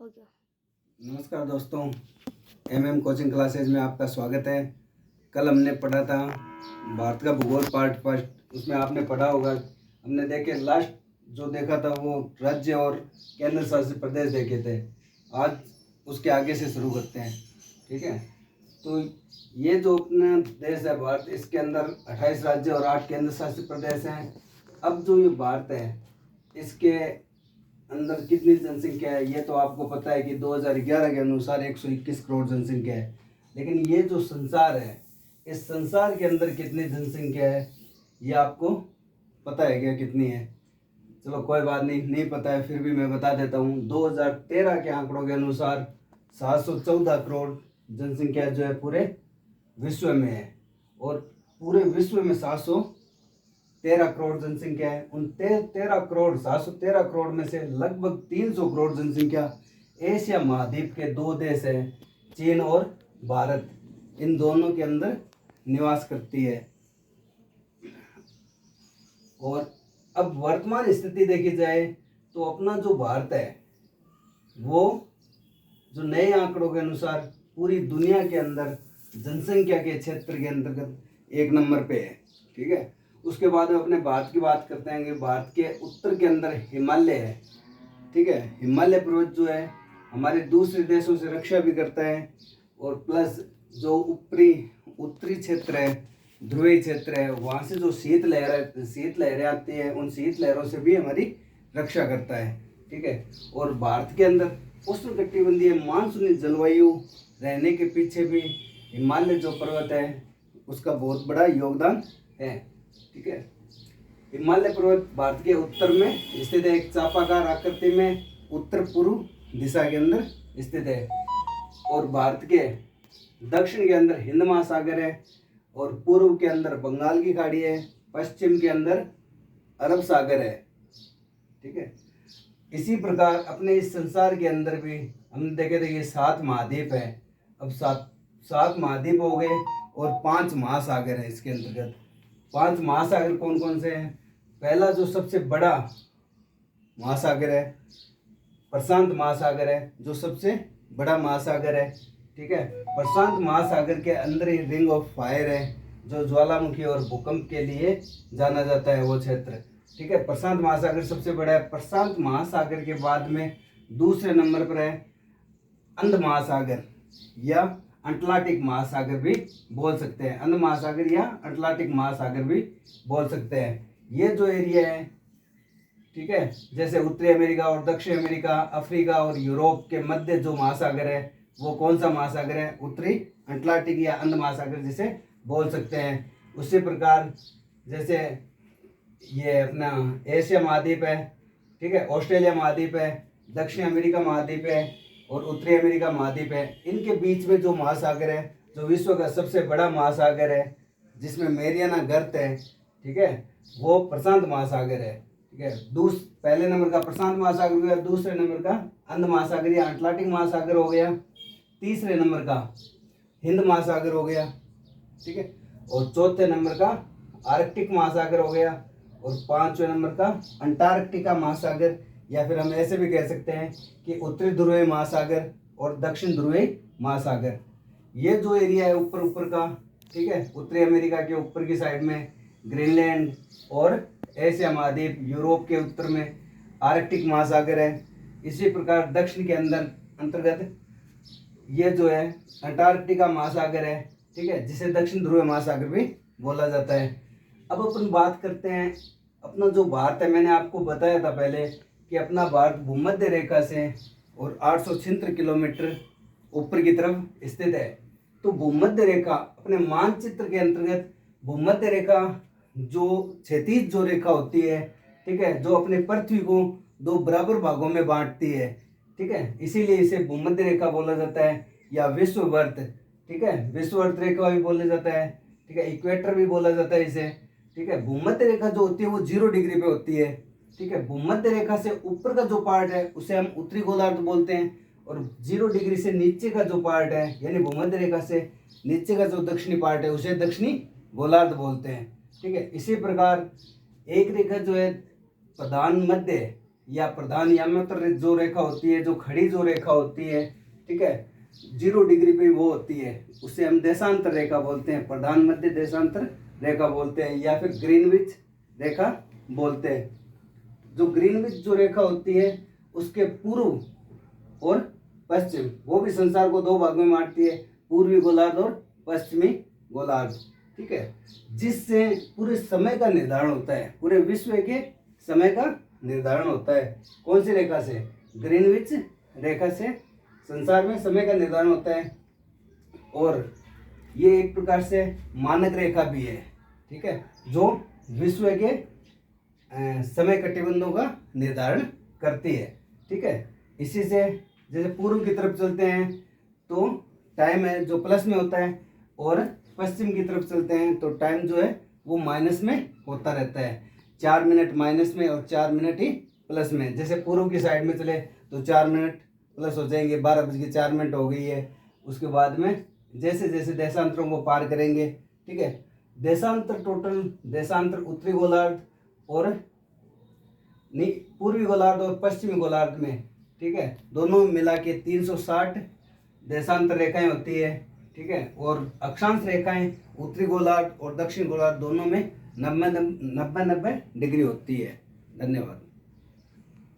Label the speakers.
Speaker 1: हो गया।
Speaker 2: नमस्कार दोस्तों, एमएम कोचिंग क्लासेज में आपका स्वागत है। कल हमने पढ़ा था भारत का भूगोल पार्ट फर्स्ट, उसमें आपने पढ़ा होगा। हमने देखे लास्ट जो देखा था वो राज्य और केंद्र शासित प्रदेश देखे थे। आज उसके आगे से शुरू करते हैं, ठीक है। तो ये जो अपना देश है भारत, इसके अंदर 28 राज्य और 8 केंद्र शासित प्रदेश हैं। अब जो ये भारत है इसके अंदर कितनी जनसंख्या है ये तो आपको पता है कि 2011 के अनुसार 121 करोड़ जनसंख्या है। लेकिन ये जो संसार है, इस संसार के अंदर कितनी जनसंख्या है ये आपको पता है क्या, कितनी है? चलो कोई बात नहीं पता है, फिर भी मैं बता देता हूँ। 2013 के आंकड़ों के अनुसार 714 करोड़ जनसंख्या जो है पूरे विश्व में है। और पूरे विश्व में 713 करोड़ जनसंख्या है। उन 713 करोड़ में से लगभग 300 करोड़ जनसंख्या एशिया महाद्वीप के दो देश हैं, चीन और भारत। इन दोनों के अंदर निवास करती है। और अब वर्तमान स्थिति देखी जाए तो अपना जो भारत है वो जो नए आंकड़ों के अनुसार पूरी दुनिया के अंदर जनसंख्या के क्षेत्र के अंतर्गत 1 नंबर पे है, ठीक है। उसके बाद में अपने भारत की बात करते हैं कि भारत के उत्तर के अंदर हिमालय है, ठीक है। हिमालय पर्वत जो है हमारे दूसरे देशों से रक्षा भी करता है। और प्लस जो उत्तरी क्षेत्र है, ध्रुवीय क्षेत्र है, वहाँ से जो शीतलहरें आती हैं, उन शीतलहरों से भी हमारी रक्षा करता है, ठीक है। और भारत के अंदर उष्णकटिबंधीय मानसूनी जलवायु रहने के पीछे भी हिमालय जो पर्वत है उसका बहुत बड़ा योगदान है, ठीक है। हिमालय पर्वत भारत के उत्तर में स्थित है, एक चापाकार आकृति में उत्तर पूर्व दिशा के अंदर स्थित है। और भारत के दक्षिण के अंदर हिंद महासागर है, और पूर्व के अंदर बंगाल की खाड़ी है, पश्चिम के अंदर अरब सागर है, ठीक है। इसी प्रकार अपने इस संसार के अंदर भी हमने देखे थे कि 7 महाद्वीप है। अब सात महाद्वीप हो गए और 5 महासागर है इसके अंतर्गत। 5 महासागर कौन कौन से हैं? पहला जो सबसे बड़ा महासागर है प्रशांत महासागर है, जो सबसे बड़ा महासागर है, ठीक है। प्रशांत महासागर के अंदर ही रिंग ऑफ फायर है, जो ज्वालामुखी और भूकंप के लिए जाना जाता है वो क्षेत्र, ठीक है। प्रशांत महासागर सबसे बड़ा है। प्रशांत महासागर के बाद में दूसरे नंबर पर है अंध महासागर या अटलांटिक महासागर भी बोल सकते हैं। अंध महासागर या अटलांटिक महासागर भी बोल सकते हैं। ये जो एरिया है, ठीक है, जैसे उत्तरी अमेरिका और दक्षिण अमेरिका, अफ्रीका और यूरोप के मध्य जो महासागर है वो कौन सा महासागर है? उत्तरी अटलांटिक या अंध महासागर जिसे बोल सकते हैं। उसी प्रकार जैसे ये अपना एशिया महाद्वीप है, ठीक है, ऑस्ट्रेलिया महाद्वीप है, दक्षिण अमेरिका महाद्वीप है और उत्तरी अमेरिका महाद्वीप है। इनके बीच में जो महासागर है, जो विश्व का सबसे बड़ा महासागर है, जिसमें मेरियाना गर्त है, ठीक है, वो प्रशांत महासागर है, ठीक है। पहले नंबर का प्रशांत महासागर हो गया, दूसरे नंबर का अंध महासागर या अटलांटिक महासागर हो गया, तीसरे नंबर का हिंद महासागर हो गया, ठीक है, और चौथे नंबर का आर्कटिक महासागर हो गया, और 5वें नंबर का अंटार्कटिका महासागर, या फिर हम ऐसे भी कह सकते हैं कि उत्तरी ध्रुवीय महासागर और दक्षिण ध्रुवीय महासागर। ये जो एरिया है ऊपर का, ठीक है, उत्तरी अमेरिका के ऊपर की साइड में ग्रीनलैंड और एशिया महाद्वीप, यूरोप के उत्तर में आर्कटिक महासागर है। इसी प्रकार दक्षिण के अंतर्गत ये जो है अंटार्कटिका महासागर है, ठीक है, जिसे दक्षिण ध्रुवीय महासागर भी बोला जाता है। अब अपन बात करते हैं अपना जो भारत है। मैंने आपको बताया था पहले कि अपना भारत भूमध्य रेखा से और 876 किलोमीटर ऊपर की तरफ स्थित है। तो भूमध्य रेखा अपने मानचित्र के अंतर्गत भूमध्य रेखा जो क्षैतिज जो रेखा होती है, ठीक है, जो अपने पृथ्वी को 2 बराबर भागों में बांटती है, ठीक है, इसीलिए इसे भूमध्य रेखा बोला जाता है, या विषुववृत्त, ठीक है, विषुववृत्त रेखा भी बोला जाता है, ठीक है, इक्वेटर भी बोला जाता है इसे, ठीक है। भूमध्य रेखा जो होती है वो 0 डिग्री पे होती है, ठीक है। भूमध्य रेखा से ऊपर का जो पार्ट है उसे हम उत्तरी गोलार्ध बोलते हैं, और 0 डिग्री से नीचे का जो पार्ट है, यानी भूमध्य रेखा से नीचे का जो दक्षिणी पार्ट है उसे दक्षिणी गोलार्ध बोलते हैं, ठीक है। इसी प्रकार एक रेखा जो है प्रधान मध्य या प्रधान यामात्र जो रेखा होती है, जो खड़ी जो रेखा होती है, ठीक है, 0 डिग्री पे वो होती है, उसे हम देशांतर रेखा बोलते हैं, प्रधान मध्य देशांतर रेखा बोलते हैं, या फिर ग्रीनविच रेखा बोलते हैं। जो ग्रीनविच जो रेखा होती है उसके पूर्व और पश्चिम, वो भी संसार को 2 भाग में बांटती है, पूर्वी गोलार्ध और पश्चिमी गोलार्ध, ठीक है, जिससे पूरे समय का निर्धारण होता है, पूरे विश्व के समय का निर्धारण होता है। कौन सी रेखा से? ग्रीनविच रेखा से संसार में समय का निर्धारण होता है। और ये एक प्रकार से मानक रेखा भी है, ठीक है, जो विश्व के समय कटिबंधों का निर्धारण करती है, ठीक है। इसी से जैसे पूर्व की तरफ चलते हैं तो टाइम है जो प्लस में होता है, और पश्चिम की तरफ चलते हैं तो टाइम जो है वो माइनस में होता रहता है, 4 मिनट माइनस में और 4 मिनट ही प्लस में। जैसे पूर्व की साइड में चले तो 4 मिनट प्लस हो जाएंगे, 12:04 हो गई है। उसके बाद में जैसे जैसे देशांतरों को पार करेंगे, ठीक है, देशांतर टोटल, देशांतर उत्तरी गोलार्ध और पूर्वी गोलार्ध और पश्चिमी गोलार्ध में, ठीक है, दोनों मिला के 360 देशांतर रेखाएं होती है, ठीक है, और अक्षांश रेखाएं उत्तरी गोलार्ध और दक्षिण गोलार्ध दोनों में 90 डिग्री होती है। धन्यवाद।